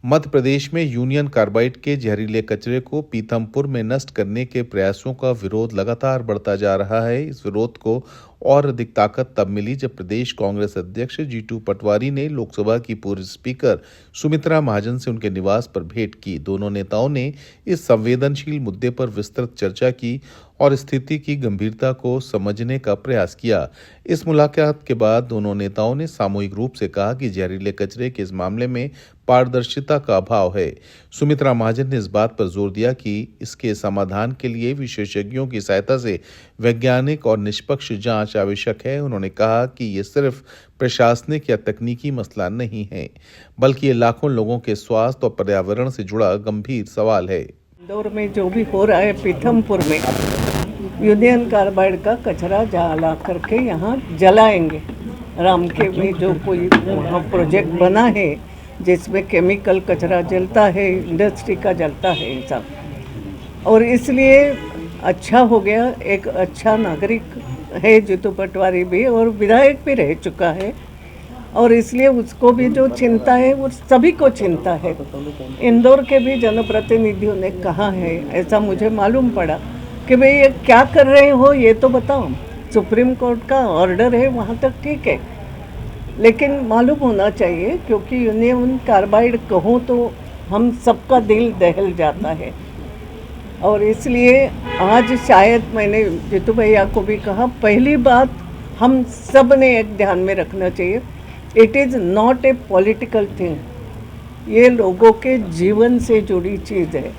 मध्य प्रदेश में union carbide के जहरीले कचरे को पीथमपुर में नष्ट करने के प्रयासों का विरोध लगातार बढ़ता जा रहा है। इस विरोध को और अधिक ताकत तब मिली जब प्रदेश कांग्रेस अध्यक्ष जीतू पटवारी ने लोकसभा की पूर्व स्पीकर सुमित्रा महाजन से उनके निवास पर भेंट की। दोनों नेताओं ने इस संवेदनशील मुद्दे पर विस्तृत चर्चा की और स्थिति की गंभीरता को समझने का प्रयास किया। इस मुलाकात के बाद दोनों नेताओं ने सामूहिक रूप से कहा कि जहरीले कचरे के इस मामले में पारदर्शिता का अभाव है। सुमित्रा महाजन ने इस बात पर जोर दिया कि इसके समाधान के लिए विशेषज्ञों की सहायता से वैज्ञानिक और निष्पक्ष जांच आवश्यक है। उन्होंने कहा कि ये सिर्फ प्रशासनिक या तकनीकी मसला नहीं है, बल्कि ये लाखों लोगों के स्वास्थ्य और पर्यावरण से जुड़ा गंभीर सवाल है। इंदौर में जो भी हो रहा है, पीथमपुर में यूनियन कार्बाइड का कचरा जला करके यहाँ जलाएंगे। राम के में जो कोई वहाँ प्रोजेक्ट बना है जिसमें केमिकल कचरा जलता है, इंडस्ट्री का जलता है ये सब, और इसलिए अच्छा हो गया। एक अच्छा नागरिक है जीतू पटवारी भी, और विधायक भी रह चुका है, और इसलिए उसको भी जो चिंता है वो सभी को चिंता है। इंदौर के भी जनप्रतिनिधियों ने कहा है, ऐसा मुझे मालूम पड़ा कि भाई ये क्या कर रहे हो ये तो बताओ। सुप्रीम कोर्ट का ऑर्डर है, वहाँ तक ठीक है, लेकिन मालूम होना चाहिए, क्योंकि यूनियन कार्बाइड कहूँ तो हम सबका दिल दहल जाता है। और इसलिए आज शायद मैंने जीतू भैया को भी कहा, पहली बात हम सब ने एक ध्यान में रखना चाहिए, it is not a political thing, ये लोगों के जीवन से जुड़ी चीज़ है।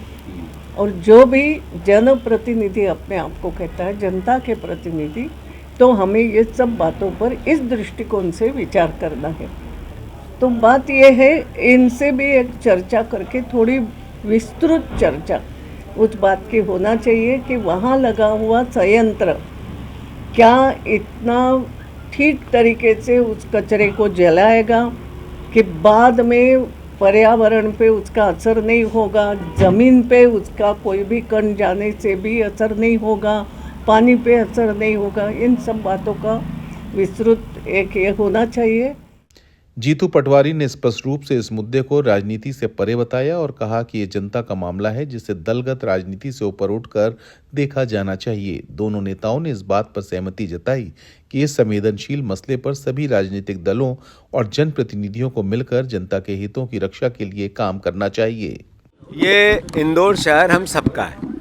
और जो भी जनप्रतिनिधि अपने आप को कहता है, जनता के प्रतिनिधि, तो हमें ये सब बातों पर इस दृष्टिकोण से विचार करना है। तो बात ये है, इनसे भी एक चर्चा करके थोड़ी विस्तृत चर्चा उस बात की होना चाहिए कि वहाँ लगा हुआ संयंत्र क्या इतना ठीक तरीके से उस कचरे को जलाएगा कि बाद में पर्यावरण पे उसका असर नहीं होगा, ज़मीन पे उसका कोई भी कण जाने से भी असर नहीं होगा, पानी पे असर नहीं होगा। इन सब बातों का विस्तृत एक ये होना चाहिए। जीतू पटवारी ने स्पष्ट रूप से इस मुद्दे को राजनीति से परे बताया और कहा कि ये जनता का मामला है जिसे दलगत राजनीति से ऊपर उठकर देखा जाना चाहिए। दोनों नेताओं ने इस बात पर सहमति जताई कि इस संवेदनशील मसले पर सभी राजनीतिक दलों और जनप्रतिनिधियों को मिलकर जनता के हितों की रक्षा के लिए काम करना चाहिए। ये इंदौर शहर हम सबका है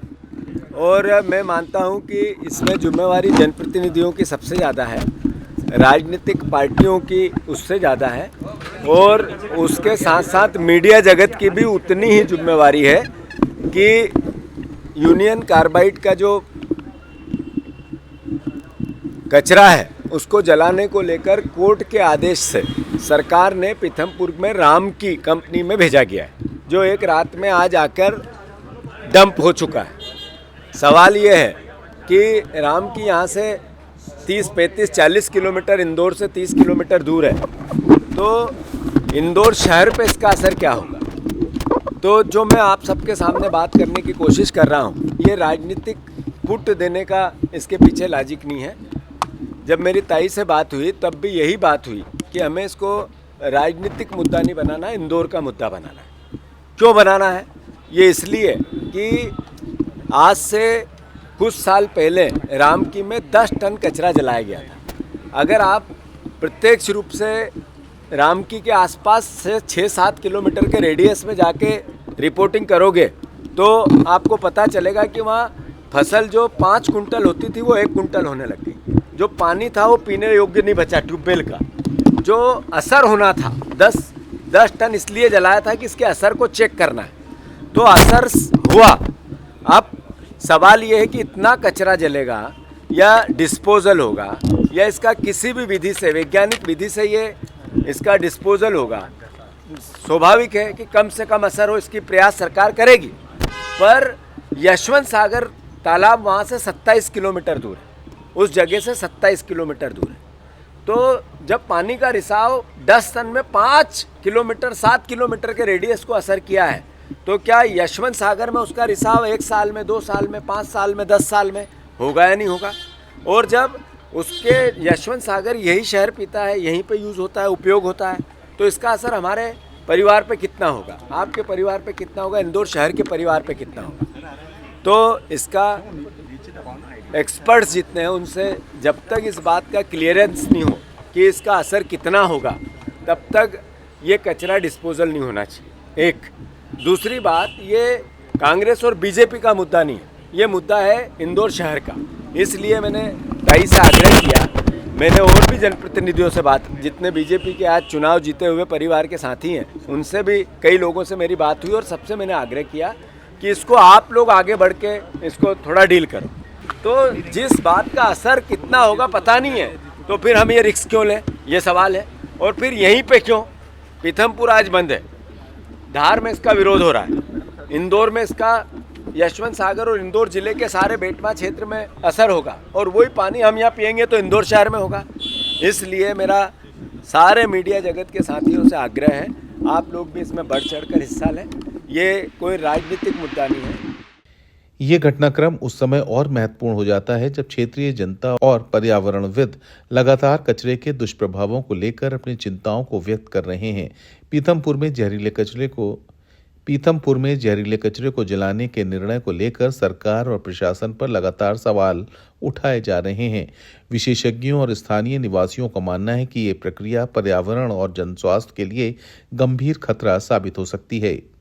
और मैं मानता हूँ कि इसमें जिम्मेवारी जनप्रतिनिधियों की सबसे ज़्यादा है, राजनीतिक पार्टियों की उससे ज़्यादा है, और उसके साथ साथ मीडिया जगत की भी उतनी ही जिम्मेवारी है कि यूनियन कार्बाइड का जो कचरा है उसको जलाने को लेकर कोर्ट के आदेश से सरकार ने पीथमपुर में राम की कंपनी में भेजा गया है, जो एक रात में आज आकर डंप हो चुका है। सवाल ये है कि राम की यहाँ से 30, 35, 40 किलोमीटर, इंदौर से 30 किलोमीटर दूर है, तो इंदौर शहर पे इसका असर क्या होगा। तो जो मैं आप सबके सामने बात करने की कोशिश कर रहा हूँ, ये राजनीतिक पुट देने का इसके पीछे लॉजिक नहीं है। जब मेरी ताई से बात हुई तब भी यही बात हुई कि हमें इसको राजनीतिक मुद्दा नहीं बनाना है, इंदौर का मुद्दा बनाना है। क्यों बनाना है? ये इसलिए कि आज से कुछ साल पहले रामकी में 10 टन कचरा जलाया गया था। अगर आप प्रत्यक्ष रूप से रामकी के आसपास से 6-7 किलोमीटर के रेडियस में जाके रिपोर्टिंग करोगे तो आपको पता चलेगा कि वहाँ फसल जो 5 कुंटल होती थी वो 1 कुंटल होने लग गई। जो पानी था वो पीने योग्य नहीं बचा ट्यूबवेल का। जो असर होना था 10 टन इसलिए जलाया था कि इसके असर को चेक करना है, तो असर हुआ। अब सवाल ये है कि इतना कचरा जलेगा या डिस्पोजल होगा या इसका किसी भी विधि से, वैज्ञानिक विधि से ये इसका डिस्पोजल होगा। स्वाभाविक है कि कम से कम असर हो, इसकी प्रयास सरकार करेगी। पर यशवंत सागर तालाब वहाँ से 27 किलोमीटर दूर है, उस जगह से 27 किलोमीटर दूर है। तो जब पानी का रिसाव 10 टन में 5 किलोमीटर 7 किलोमीटर के रेडियस को असर किया है, तो क्या यशवंत सागर में उसका रिसाव 1 साल में, 2 साल में, 5 साल में, 10 साल में होगा या नहीं होगा? और जब उसके यशवंत सागर यही शहर पीता है, यहीं पे यूज़ होता है, उपयोग होता है, तो इसका असर हमारे परिवार पे कितना होगा, आपके परिवार पे कितना होगा, इंदौर शहर के परिवार पे कितना होगा। तो इसका एक्सपर्ट्स जितने हैं उनसे जब तक इस बात का क्लियरेंस नहीं हो कि इसका असर कितना होगा, तब तक ये कचरा डिस्पोजल नहीं होना चाहिए। एक दूसरी बात, ये कांग्रेस और बीजेपी का मुद्दा नहीं है, ये मुद्दा है इंदौर शहर का। इसलिए मैंने कई से आग्रह किया, मैंने और भी जनप्रतिनिधियों से बात, जितने बीजेपी के आज चुनाव जीते हुए परिवार के साथी हैं उनसे भी कई लोगों से मेरी बात हुई और सबसे मैंने आग्रह किया कि इसको आप लोग आगे बढ़ के इसको थोड़ा डील करो। तो जिस बात का असर कितना होगा पता नहीं है, तो फिर हम ये रिस्क क्यों लें, ये सवाल है। और फिर यहीं पे क्यों, पीथमपुर आज बंद है, धार में इसका विरोध हो रहा है, इंदौर में इसका, यशवंत सागर और इंदौर जिले के सारे बेटमा क्षेत्र में असर होगा, और वही पानी हम यहाँ पियेंगे तो इंदौर शहर में होगा। इसलिए मेरा सारे मीडिया जगत के साथियों से आग्रह है, आप लोग भी इसमें बढ़ चढ़कर हिस्सा लें, ये कोई राजनीतिक मुद्दा नहीं है। ये घटनाक्रम उस समय और महत्वपूर्ण हो जाता है जब क्षेत्रीय जनता और पर्यावरणविद लगातार कचरे के दुष्प्रभावों को लेकर अपनी चिंताओं को व्यक्त कर रहे हैं। पीथमपुर में जहरीले कचरे को जलाने के निर्णय को लेकर सरकार और प्रशासन पर लगातार सवाल उठाए जा रहे हैं। विशेषज्ञों और स्थानीय निवासियों का मानना है कि ये प्रक्रिया पर्यावरण और जनस्वास्थ्य के लिए गंभीर खतरा साबित हो सकती है।